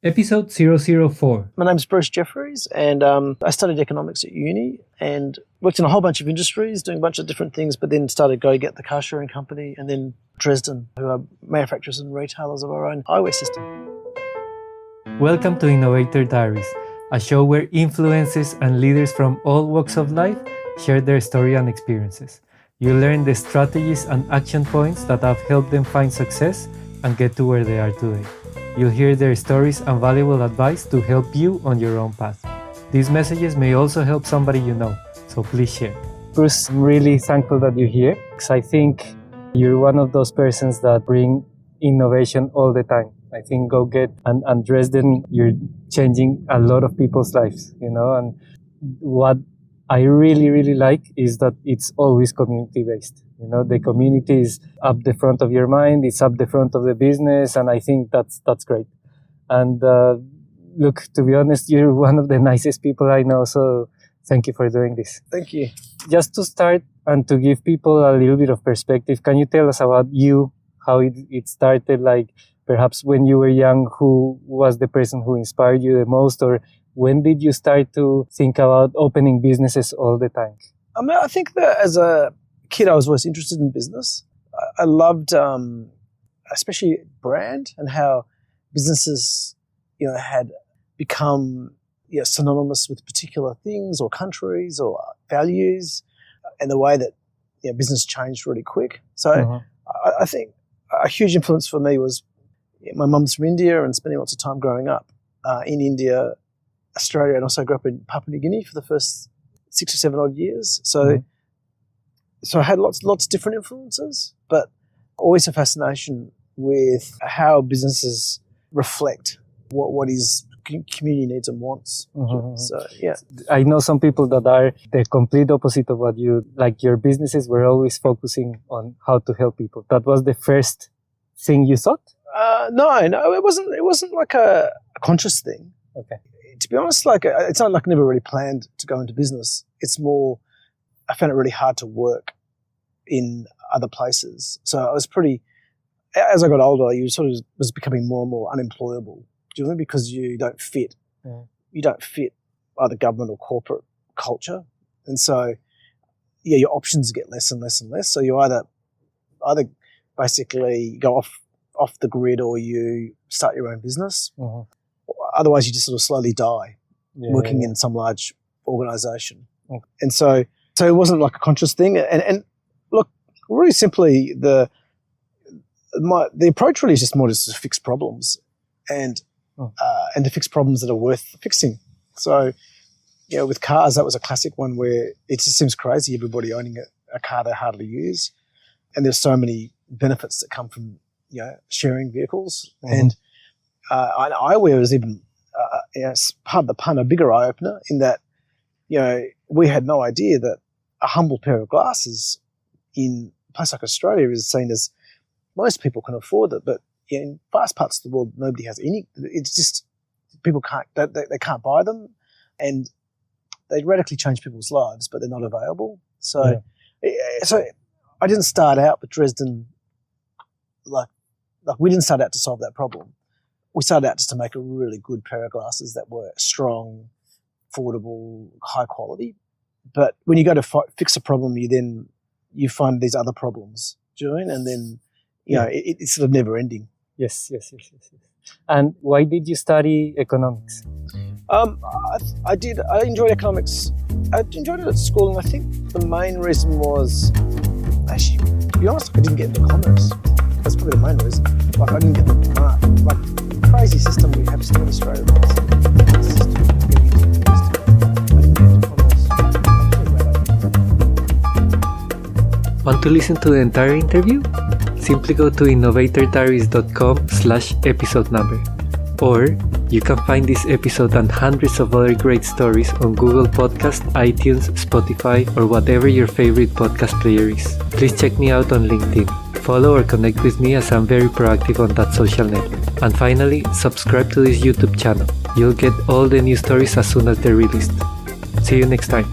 Episode 004. My name's Bruce Jeffries, and I studied economics at uni and worked in a whole bunch of industries, doing a bunch of different things, but then started GoGet, the car sharing company, and then Dresden, who are manufacturers and retailers of our own eyewear system. Welcome to Innovator Diaries, a show where influencers and leaders from all walks of life share their story and experiences. You learn the strategies and action points that have helped them find success and get to where they are today. You'll hear their stories and valuable advice to help you on your own path. These messages may also help somebody you know, so please share. Bruce, I'm really thankful that you're here, because I think you're one of those persons that bring innovation all the time. I think GoGet and Dresden, you're changing a lot of people's lives, and what I really like is that it's always community-based. The community is up the front of your mind, it's up the front of the business, and I think that's great. And look, to be honest, you're one of the nicest people I know, so thank you for doing this. Thank you. Just to start and to give people a little bit of perspective, can you tell us about you, how it started, like perhaps when you were young, who was the person who inspired you the most, or when did you start to think about opening businesses all the time? I think that as a kid, I was always interested in business. I loved, especially brand and how businesses, had become synonymous with particular things or countries or values, and the way that business changed really quick. So I think a huge influence for me was my mum's from India and spending lots of time growing up in India, Australia, and also grew up in Papua New Guinea for the first 6 or 7 odd years. So I had lots of different influences, but always a fascination with how businesses reflect what is community needs and wants. So, yeah. I know some people that are the complete opposite of what you, like your businesses were always focusing on how to help people. That was the first thing you thought? No, it wasn't like a conscious thing. Okay. To be honest, it's not like I never really planned to go into business. It's more, I found it really hard to work in other places. So I was as I got older, you sort of was becoming more and more unemployable. Do you know what I mean? Because you don't fit. Yeah. You don't fit either government or corporate culture. And so, your options get less and less and less. So you either basically go off the grid or you start your own business. Otherwise, you just sort of slowly die working in some large organisation. And so it wasn't like a conscious thing. And look, really simply, the approach really is just more just to fix problems and to fix problems that are worth fixing. So, with cars, that was a classic one where it just seems crazy, everybody owning a car they hardly use. And there's so many benefits that come from, sharing vehicles. And eyewear is even, pardon the pun, a bigger eye-opener in that, we had no idea that a humble pair of glasses in a place like Australia is seen as most people can afford it, but in vast parts of the world, nobody has any. It's just people they can't buy them, and they radically change people's lives, but they're not available. So I didn't start out with Dresden like we didn't start out to solve that problem. We started out just to make a really good pair of glasses that were strong, affordable, high quality. But when you go to fix a problem, you find these other problems, and then it's sort of never ending. Yes. And why did you study economics? I did. I enjoyed economics. I enjoyed it at school, and I think the main reason was, actually, to be honest, I didn't get into commerce. That's probably the main reason. I didn't get the mark. The crazy system we have still in Australia. Want to listen to the entire interview? Simply go to innovatordiaries.com/episode number. Or you can find this episode and hundreds of other great stories on Google Podcast, iTunes, Spotify, or whatever your favorite podcast player is. Please check me out on LinkedIn. Follow or connect with me as I'm very proactive on that social network. And finally, subscribe to this YouTube channel. You'll get all the new stories as soon as they're released. See you next time.